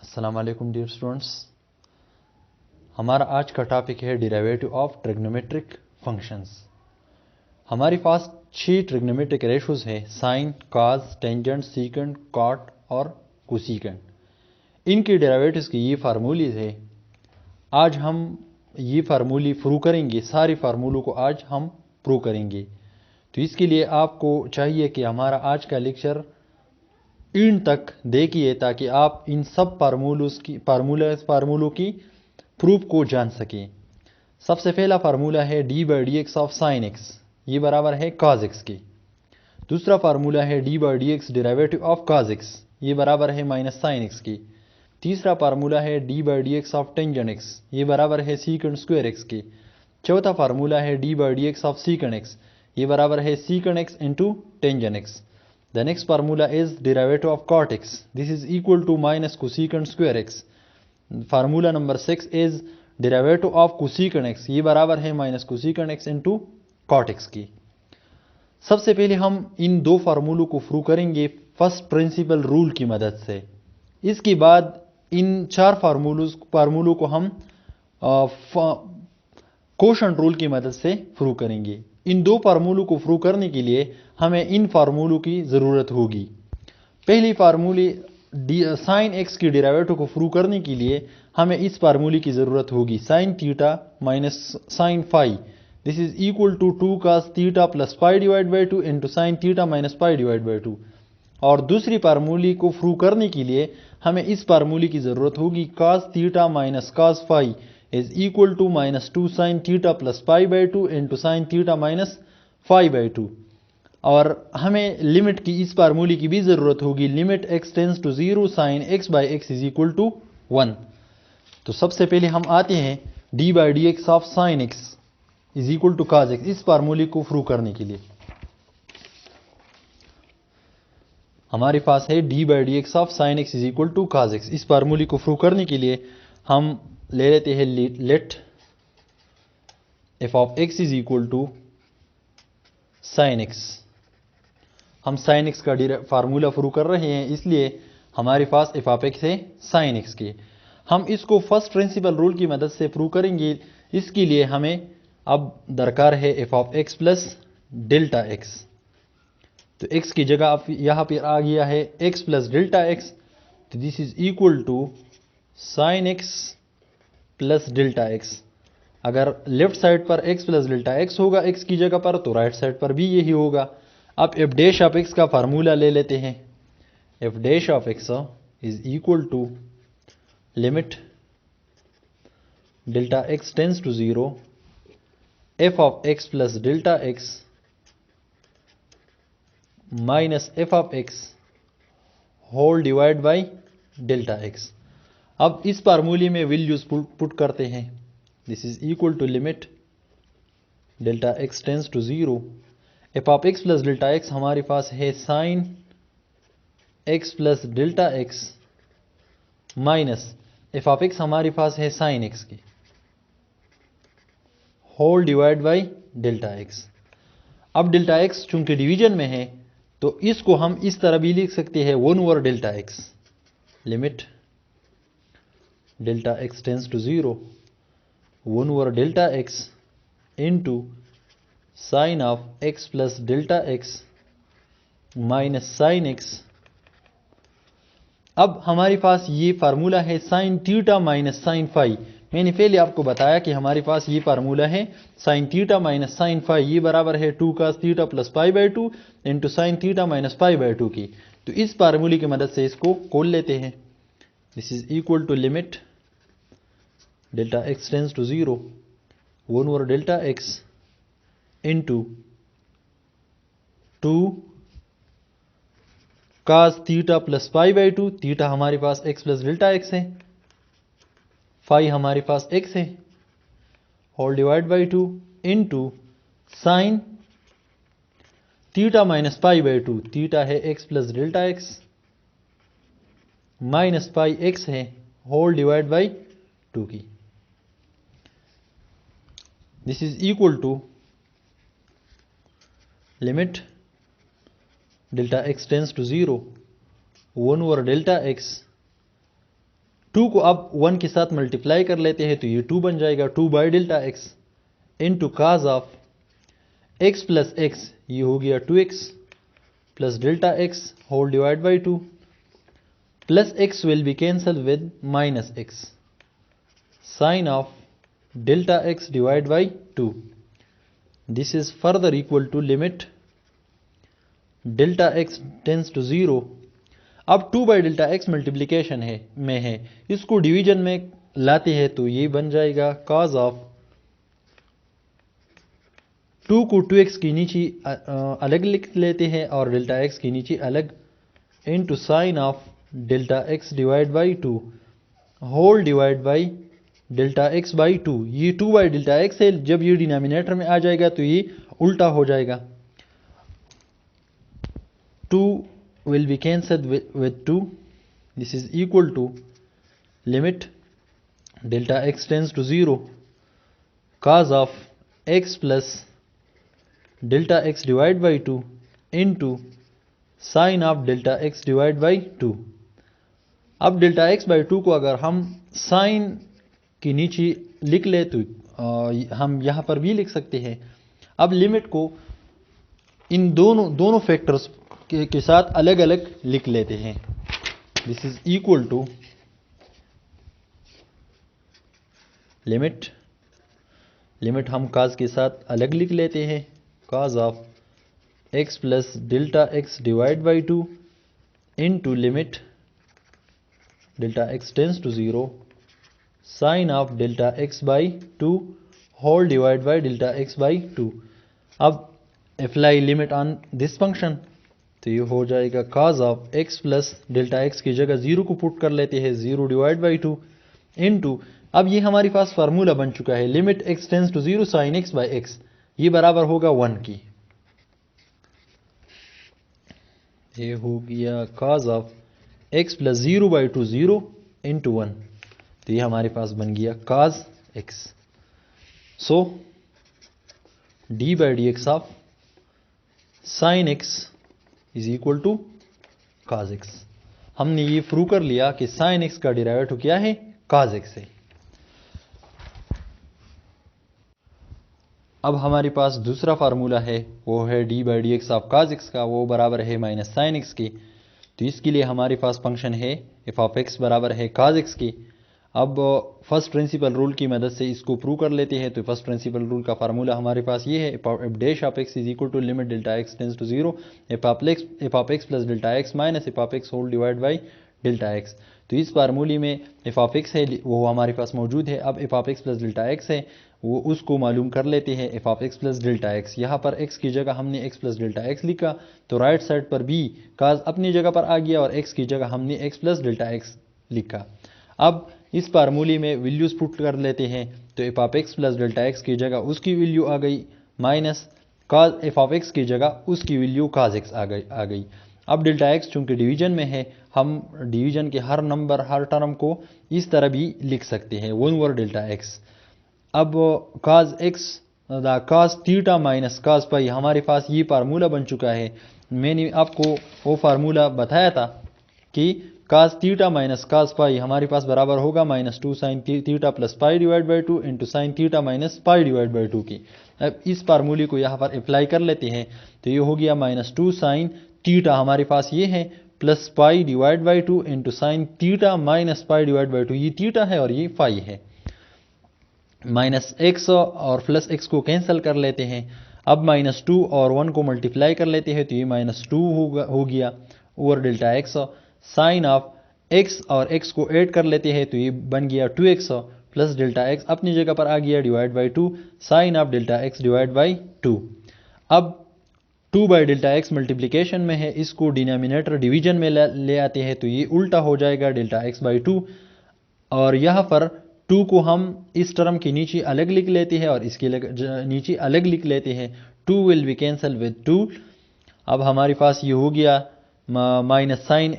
अस्सलाम वालेकुम dear students. हमारा आज का टॉपिक है डेरिवेटिव ऑफ ट्रिग्नोमेट्रिक फंक्शंस। हमारे पास 6 ट्रिग्नोमेट्रिक रेशोज है, sine, cos, tangent, secant, cot और कोसीकेंट। इनके डेरिवेटिव्स की ये फार्मूलीज है। आज हम ये फार्मूली प्रूव करेंगे, सारे फार्मूलों को आज हम प्रूव करेंगे। तो इसके लिए आपको चाहिए कि हमारा आज का लेक्चर इन तक देखिए ताकि आप इन सब फार्मूलों की प्रूफ को जान सकें। सबसे पहला फार्मूला है d by d x of sine x, ये बराबर है कॉस एक्स के। दूसरा फार्मूला है d by d x derivative of cos x, ये बराबर है माइनस साइन एक्स के। तीसरा फार्मूला है d by d x of tangent x, ये बराबर है सीकेंट स्क्वायर एक्स के। चौथा फार्मूला है d by d x of secant x, ये बराबर है secant x into tangent x. The next formula is derivative of cot x. This is equal to minus cosecant square x. Formula number 6 is derivative of cosecant x. ये बराबर है minus cosecant x into cot x की। सबसे पहले हम इन दो फार्मूलों को prove करेंगे फर्स्ट प्रिंसिपल रूल की मदद से। इसके बाद इन चार फार्मूलों को हम कोशंट रूल की मदद से प्रूव करेंगे। इन दो फार्मूलों को प्रूव करने के लिए हमें इन फार्मूलों की ज़रूरत होगी। पहली फार्मूले साइन एक्स की डेरिवेटिव को प्रूव करने के लिए हमें इस फार्मूले की ज़रूरत होगी, sine theta minus sine phi, this is equal to 2 cos theta plus pi divide by 2 into sine theta minus pi divide by 2। और दूसरी फार्मूले को प्रूव करने के लिए हमें इस फार्मूले की ज़रूरत होगी, cos theta minus cos phi is equal to minus 2 sin theta plus pi by 2 into sin theta minus phi by 2। और हमें लिमिट की इस फार्मूले की भी ज़रूरत होगी, limit x tends to 0 sin x by x is equal to 1। तो सबसे पहले हम आते हैं d by dx of sin x is equal to cos x, इस फार्मूले को प्रूव करने के लिए हमारे पास है d by dx of sin x is equal to cos x। इस फार्मूले को प्रूव करने के लिए हम ले लेते हैं let f of x is equal to sine x। हम साइन x का फार्मूला प्रूव कर रहे हैं, इसलिए हमारे पास f ऑफ x है साइन x के। हम इसको फर्स्ट प्रिंसिपल रूल की मदद से प्रूव करेंगे। इसके लिए हमें अब दरकार है f of x plus delta x। तो x की जगह अब यहाँ पर आ गया है x प्लस डेल्टा x, तो this is equal to sine x plus delta x. अगर लेफ्ट साइड पर x प्लस डेल्टा एक्स होगा x की जगह पर, तो राइट साइड पर भी यही होगा। अब f डैश ऑफ x का फार्मूला ले लेते हैं, f dash of x is equal to limit delta x tends to 0 f of x plus delta x minus f of x whole divide by delta x। अब इस फार्मूले में values put करते हैं, this is equal to limit delta x tends to 0 f of x plus delta x हमारे पास है sine x plus delta x minus f of x हमारे पास है साइन x की whole divide by delta x। अब delta x चूंकि division में है तो इसको हम इस तरह भी लिख सकते हैं 1 over delta x, limit delta x tends to 0 1 over delta x into sine of x plus delta x minus sine x। अब हमारे पास ये फार्मूला है sine theta minus sine phi. मैंने पहले आपको बताया कि हमारे पास ये फार्मूला है sine theta minus sine phi, ये बराबर है 2 cos theta plus pi by 2 into sine theta minus pi by 2 की। तो इस फार्मूले की मदद से इसको खोल लेते हैं, this is equal to limit delta x tends to 0 1 over delta x into 2 cos theta plus pi by 2, theta हमारे पास x प्लस डेल्टा x है, फाई हमारे पास x है, whole divide by 2 into sine theta minus pi by 2, theta है x plus delta x minus pi x है, whole divide by 2 की। This is equal to limit delta x tends to 0 1 over delta x 2 को अब 1 के साथ multiply कर लेते हैं तो ये 2 बन जाएगा, 2 by delta x into cos of x plus x, ये हो गया 2x plus delta x whole divide by 2, plus x will be cancelled with minus x, sine of delta x divided by 2. This is further equal to limit delta x tends to 0. अब 2 by delta x multiplication में है, इसको division में लाते हैं तो ये बन जाएगा cos ऑफ 2 को 2x की नीचे अलग लिख लेते हैं और डेल्टा x की नीचे अलग, into sine of delta x divide by 2 whole divide by delta x by 2। ये 2 बाई डेल्टा एक्स है, जब ये डिनोमिनेटर में आ जाएगा तो ये उल्टा हो जाएगा, 2 will be cancelled with 2. This is equal to limit delta x tends to 0 cos of x plus delta x divided by 2 into sin of delta x divided by 2. अब डेल्टा एक्स बाई 2 को अगर हम sign की नीचे लिख ले तो हम यहाँ पर भी लिख सकते हैं। अब लिमिट को इन दोनों फैक्टर्स के साथ अलग अलग लिख लेते हैं। This is equal to limit हम काज के साथ अलग लिख लेते हैं, cos of x plus delta x divide by 2 into limit delta x tends to 0 sine of delta x by 2 whole divide by delta x by 2। अब apply limit on this function तो ये हो जाएगा cos of x plus delta x की जगह 0 को put कर लेते हैं, 0 डिवाइड बाई 2 इंटू, अब ये हमारे पास फार्मूला बन चुका है, limit x tends to 0 sine x by x, ये बराबर होगा 1 की। ये हो गया cos of x plus 0 by 2 0 into 1, तो ये हमारे पास बन गया cos x। So d by d x of sine x is equal to cos x। हमने ये प्रूव कर लिया कि साइन x का डेरिवेटिव क्या है, cos x है। अब हमारे पास दूसरा फार्मूला है, वो है d by d x of cos x का, वो बराबर है माइनस साइन x के। तो इसके लिए हमारे पास फंक्शन है एफ ऑफ एक्स बराबर है cos x के। अब फर्स्ट प्रिंसिपल रूल की मदद से इसको प्रूव कर लेते हैं। तो फर्स्ट प्रिंसिपल रूल का फार्मूला हमारे पास ये है, f dash of x is equal to limit delta x tends to 0 f of x plus delta x minus f of x whole divide by delta x. तो इस फार्मूले में F of x है वो हमारे पास मौजूद है। अब F of x plus delta x है वो उसको मालूम कर लेते हैं, F of x plus delta x. यहाँ पर एक्स की जगह हमने एक्स प्लस डेल्टा एक्स लिखा, तो राइट साइड पर भी काज अपनी जगह पर आ गया और एक्स की जगह हमने एक्स प्लस डेल्टा एक्स लिखा। अब इस फार्मूले में वैल्यूज पुट कर लेते हैं, तो F of x plus delta x की जगह उसकी वैल्यू आ गई minus cause F of x की जगह उसकी वैल्यू काज एक्स आ गई। अब डेल्टा एक्स चूंकि डिवीजन में है, हम डिवीजन के हर नंबर हर टर्म को इस तरह भी लिख सकते हैं, 1 ओवर डेल्टा एक्स। अब cos x cos theta minus cos pi, हमारे पास ये फार्मूला बन चुका है। मैंने आपको वो फार्मूला बताया था कि काज थीटा माइनस काज पाई हमारे पास बराबर होगा -2 sine theta plus pi divide by 2 into sine theta minus pi divide by 2 की। अब इस फार्मूले को यहाँ पर अप्लाई कर लेते हैं, तो ये हो गया -2 साइन थीटा हमारे पास ये है plus pi divide by 2 into sine theta minus pi divide by 2, ये थीटा है और ये फाई है। माइनस एक्स और प्लस एक्स को कैंसिल कर लेते हैं। अब -2 और 1 को मल्टीप्लाई कर लेते हैं, तो ये -2 हो गया over delta x. Sine of x और एक्स को ऐड कर लेते हैं, तो ये बन गया 2x प्लस डेल्टा एक्स अपनी जगह पर आ गया divide by 2 sine of delta x divide by 2। अब 2 बाई डेल्टा एक्स मल्टीप्लीकेशन में है, इसको डिनोमिनेटर डिवीजन में ले आते हैं, तो ये उल्टा हो जाएगा डेल्टा एक्स बाई 2 और यहाँ पर 2 को हम इस टर्म के नीचे अलग लिख लेते हैं और इसके नीचे अलग लिख लेते हैं, 2 विल बी कैंसल विद 2। अब हमारे पास ये हो गया minus sine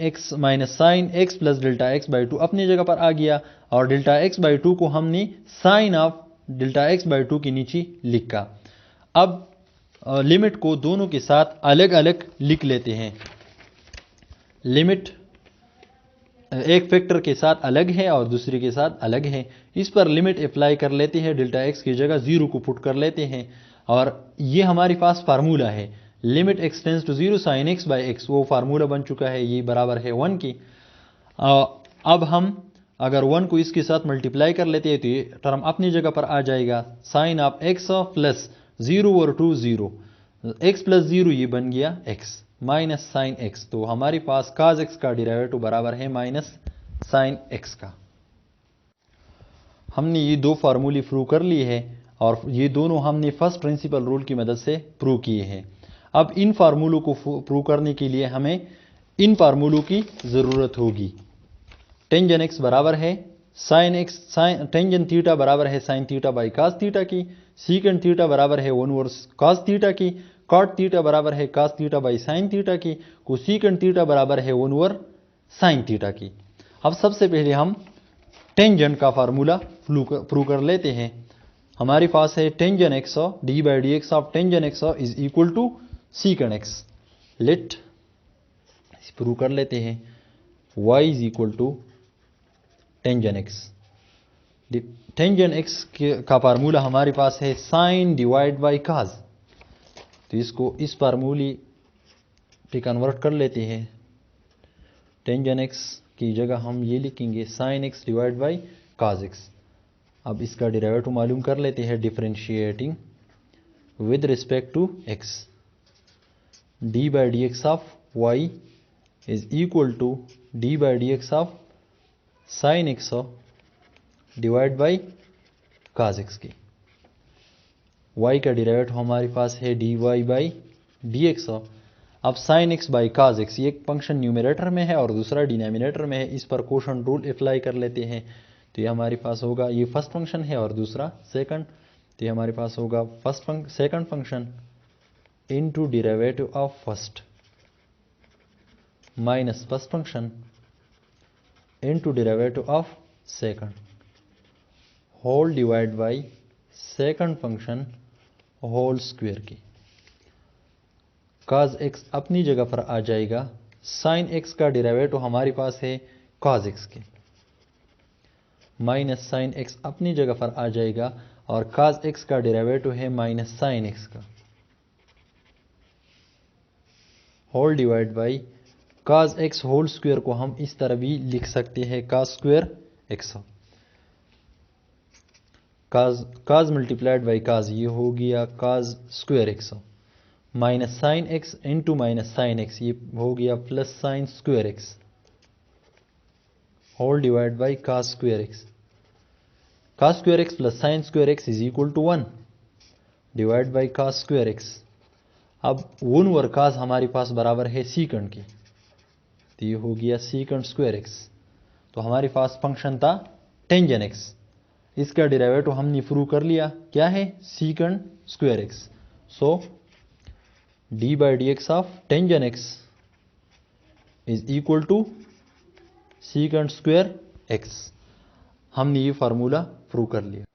x plus delta x by 2 अपनी जगह पर आ गया और डेल्टा एक्स बाई 2 को हमने sine of delta x by 2 के नीचे लिखा। अब लिमिट को दोनों के साथ अलग अलग लिख लेते हैं। लिमिट एक फैक्टर के साथ अलग है और दूसरे के साथ अलग है। इस पर लिमिट अप्लाई कर लेते हैं, डेल्टा एक्स की जगह 0 को पुट कर लेते हैं और ये हमारे पास फार्मूला है limit x tends to 0 sine x by x, वो फार्मूला बन चुका है, ये बराबर है 1 की। अब हम अगर 1 को इसके साथ मल्टीप्लाई कर लेते हैं तो ये टर्म अपनी जगह पर आ जाएगा, साइन ऑफ एक्स प्लस 0 और 2 0, एक्स प्लस 0 ये बन गया एक्स माइनस साइन एक्स। तो हमारे पास काज एक्स का डेरिवेटिव बराबर है माइनस साइन एक्स का। हमने ये दो फार्मूले प्रूव कर लिए हैं और ये दोनों हमने फर्स्ट प्रिंसिपल रूल की मदद से प्रूव किए हैं। अब इन फार्मूलों को प्रूव करने के लिए हमें इन फार्मूलों की ज़रूरत होगी। टेंजन एक्स बराबर है साइन एक्स, टेंजन थीटा बराबर है sine theta by cos theta की, सीकेंड थीटा बराबर है 1/2 कास थीटा की, कॉट थीटा बराबर है cos theta by sine theta की, कोसेकेंड थीटा बराबर है 1/2 साइन थीटा की। अब सबसे पहले हम टेंजेंट का फार्मूला प्रूव कर लेते हैं। हमारे पास है tangent x d by d x of tangent x is equal to secant x. Let prove कर लेते हैं, y is equal to tangent x. Tangent x का फार्मूला हमारे पास है साइन डिवाइड बाई काज, तो इसको इस फार्मूले पे कन्वर्ट कर लेते हैं। टेंजन एक्स की जगह हम ये लिखेंगे sine x divide by cos x. अब इसका डेरिवेटिव मालूम कर लेते हैं, differentiating with respect to x, d by d x of y is equal to d by d x of sine x divide by cos x की। y का derivative हमारे पास है dy बाई डी एक्स। अब sine x by cos x, एक function numerator में है और दूसरा डिनोमिनेटर में है, इस पर कोशेंट रूल अप्लाई कर लेते हैं। तो ये हमारे पास होगा, ये फर्स्ट फंक्शन है और दूसरा सेकंड, तो ये हमारे पास होगा second function into derivative of first minus first function into derivative of second whole divide by second function whole square की। काज एक्स अपनी जगह पर आ जाएगा, साइन एक्स का डेरिवेटिव हमारे पास है काज एक्स के, माइनस साइन एक्स अपनी जगह पर आ जाएगा और काज एक्स का डेरिवेटिव है माइनस साइन एक्स का, whole divide by cos x whole square को हम इस तरह भी लिख सकते हैं, cos square x, cos multiplied by cos, ये हो गया cos square x, minus sine x into minus sine x, ये हो गया plus sine square x, whole divide by cos square x. Cos square x plus sine square x is equal to 1 divide by cos square x. अब 1 और काज हमारे पास बराबर है सीकेंड की, तो ये हो गया सीकेंड स्क्वायर एक्स। तो हमारे पास फंक्शन था टेंजन एक्स, इसका डेरिवेटिव हमने प्रूव कर लिया, क्या है secant square x. So d by d x of tangent x is equal to secant square x. हमने ये फार्मूला प्रूव कर लिया।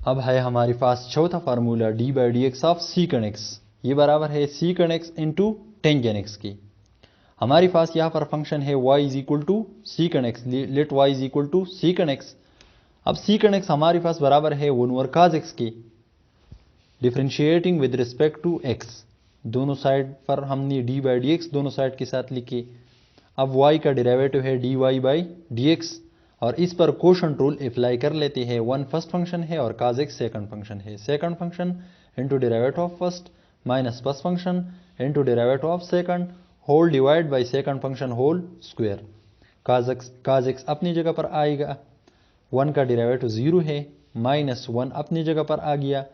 अब है हमारे पास चौथा formula d by d x of secant x, ये बराबर है secant x into tangent x की। हमारे पास यहाँ पर फंक्शन है y is equal to secant x, let y is equal to secant x. अब सीकेंड एक्स हमारे पास बराबर है 1 ओवर काज एक्स की, differentiating with respect to x, दोनों साइड पर हमने डी बाई डी एक्स दोनों साइड के साथ लिखे। अब y का डेरिवेटिव है d y by d x और इस पर कोशेंट रूल अप्लाई कर लेते हैं। 1 फर्स्ट फंक्शन है और काज एक्स सेकंड फंक्शन है, second function into derivative of first minus first function into derivative of second whole divide by second function whole square. Cos x अपनी जगह पर आएगा, 1 का डेरिवेटिव 0 है, माइनस 1 अपनी जगह पर आ गया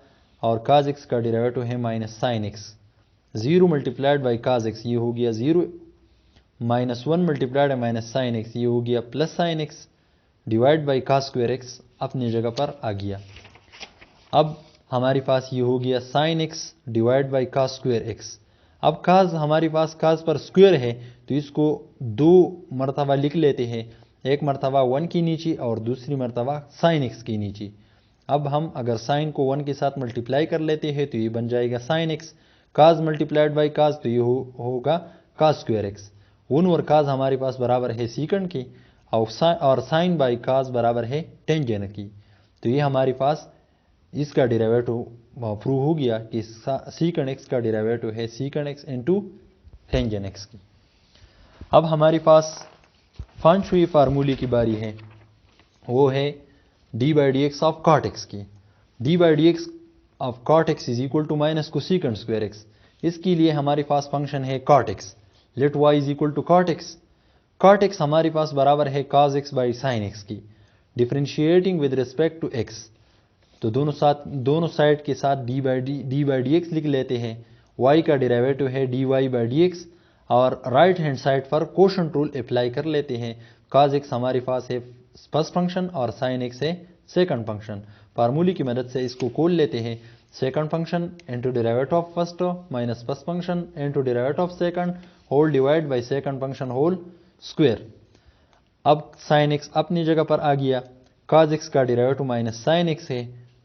और काज एक्स का डेरिवेटिव है minus sine x. 0 multiplied by cos x, ये हो गया 0, minus 1 multiplied by minus sine x, ये हो गया plus sign x, divide by cos square x अपनी जगह पर आ गया। अब हमारे पास ये हो गया sine x divide by cos square x. अब काज हमारे पास काज पर स्क्वायर है तो इसको 2 मरतबा लिख लेते हैं, एक मरतबा 1 की नीचे और दूसरी मरतबा साइन एक्स की नीचे। अब हम अगर साइन को 1 के साथ मल्टीप्लाई कर लेते हैं तो ये बन जाएगा sine x, cos multiplied by cos तो ये होगा cos square x, 1 over cos हमारे पास बराबर है सीकेंड की और साइन बाई काज बराबर है टेंजेंट की। तो ये हमारे पास इसका डेरिवेटिव प्रूव हो गया कि सीकेंड एक्स का डेरिवेटिव है secant x into tangent x की। अब हमारे पास 5वीं फार्मूले की बारी है, वो है d by d x of cot x की। D by d x of cot x is equal to minus cosecant square x. इसके लिए हमारे पास फंक्शन है cot x, let y is equal to cot x. Cot x हमारे पास बराबर है cos x by sine x की। Differentiating with respect to x, तो दोनों साइड के साथ डी बाई डी एक्स लिख लेते हैं। y का डेरिवेटिव है d y by d x और राइट हैंड साइड पर कोशेंट रूल अप्लाई कर लेते हैं। cos x हमारे पास है फर्स्ट फंक्शन और sin x है सेकंड फंक्शन। फार्मूले की मदद से इसको खोल लेते हैं। Second function into derivative of first minus first function into derivative of second whole divide by second function whole square. अब sin x अपनी जगह पर आ गया, cos x का डेरिवेटिव माइनस sin x है,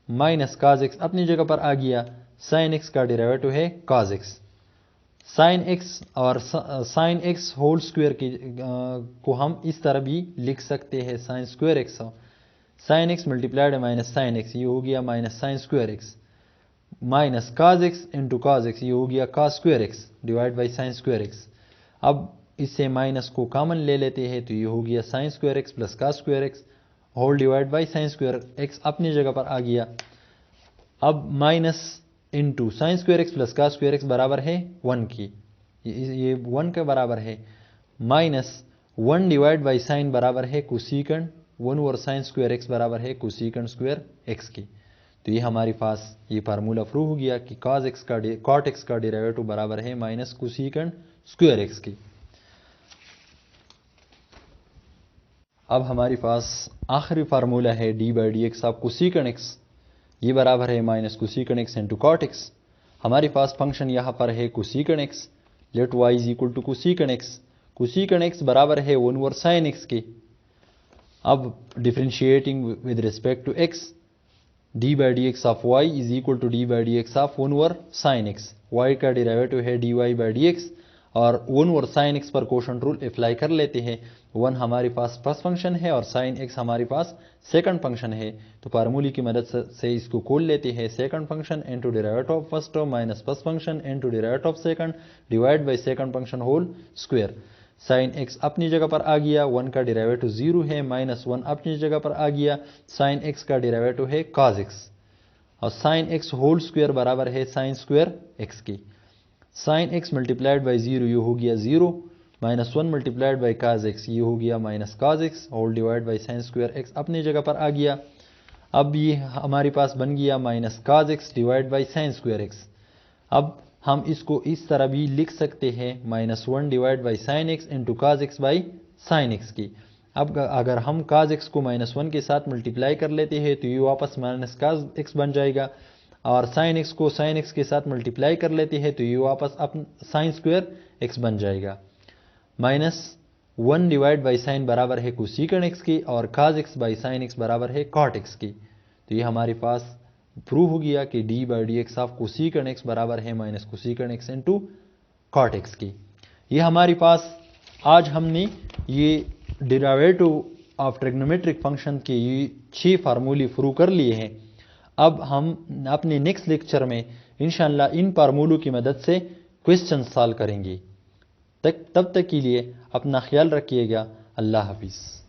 माइनस cos x अपनी जगह पर आ गया, sin x का डेरिवेटिव है cos x। sin x और sin x होल स्क्वायर को हम इस तरह भी लिख सकते हैं, sin square x sin x multiplied minus sin x, ये हो गया minus sin square x, minus cos x into cos x, ये हो गया cos square x divide by sin square x। अब इससे माइनस को कॉमन ले लेते हैं तो ये हो गया sin square x plus cos square x whole divide by sin square x अपनी जगह पर आ गया। अब minus into sine square x plus cos square x बराबर है 1 की, ये 1 के बराबर है, माइनस 1 डिवाइड बाई साइन बराबर है cosecant 1 over sign square x बराबर है कोसेकेंड स्क्वायर एक्स की। तो ये हमारे पास ये फार्मूला प्रूव हो गया कि cos x का डेरिवेटिव बराबर है माइनस कोसेकेंड स्क्वायर एक्स की। अब हमारे पास आखिरी फार्मूला है d by d x of cosecant x, ये बराबर है minus cosecant x into cot x. हमारे पास फंक्शन यहाँ पर है cosecant x, let y is equal to cosecant x. Cosecant x बराबर है 1 ओवर साइन एक्स के। अब differentiating with respect to x, d by d x of y is equal to d by d x of 1 over sine x. Y का derivative है d y by d x और 1 over sine x पर quotient rule apply कर लेते हैं। 1 हमारे पास first function है और साइन एक्स हमारे पास सेकंड फंक्शन है, तो फार्मूले की मदद से इसको खोल लेते हैं। Second function into derivative of first minus first function into derivative of second divide by second function whole square. Sine x अपनी जगह पर आ गया, 1 का डेरिवेटिव 0 है, माइनस 1 अपनी जगह पर आ गया, साइन एक्स का डेरिवेटिव है cos x और साइन एक्स होल स्क्वायर बराबर है साइन स्क्वायर एक्स की। साइन एक्स मल्टीप्लाइड बाई 0 ये हो गया 0, minus 1 multiplied by cos x ये हो गया minus cos x whole divide by sine square x अपनी जगह पर आ गया। अब ये हमारे पास बन गया minus cos x divide by sine square x. अब हम इसको इस तरह भी लिख सकते हैं minus 1 divide by sine x into cos x by sine x की। अब अगर हम cos x को माइनस 1 के साथ मल्टीप्लाई कर लेते हैं तो ये वापस माइनस cos x बन जाएगा और साइन x को साइन x के साथ मल्टीप्लाई कर लेते हैं तो ये वापस साइन स्क्वायर x बन जाएगा। माइनस 1 डिवाइड बाई साइन बराबर है कोसेकेंड x की और cos x by sine x बराबर है cot x की। तो ये हमारे पास प्रूव हो गया कि D by d x of cosecant x बराबर है minus cosecant x into cot x की। ये हमारे पास आज हमने ये डेरिवेटिव ऑफ ट्रिग्नोमेट्रिक फंक्शन के ये 6 फार्मूले प्रूव कर लिए हैं। अब हम अपने नेक्स्ट लेक्चर में इंशाअल्लाह इन फार्मूलों की मदद से क्वेश्चन सॉल्व करेंगे। तब तक के लिए अपना ख्याल रखिएगा। अल्लाह हाफिज़।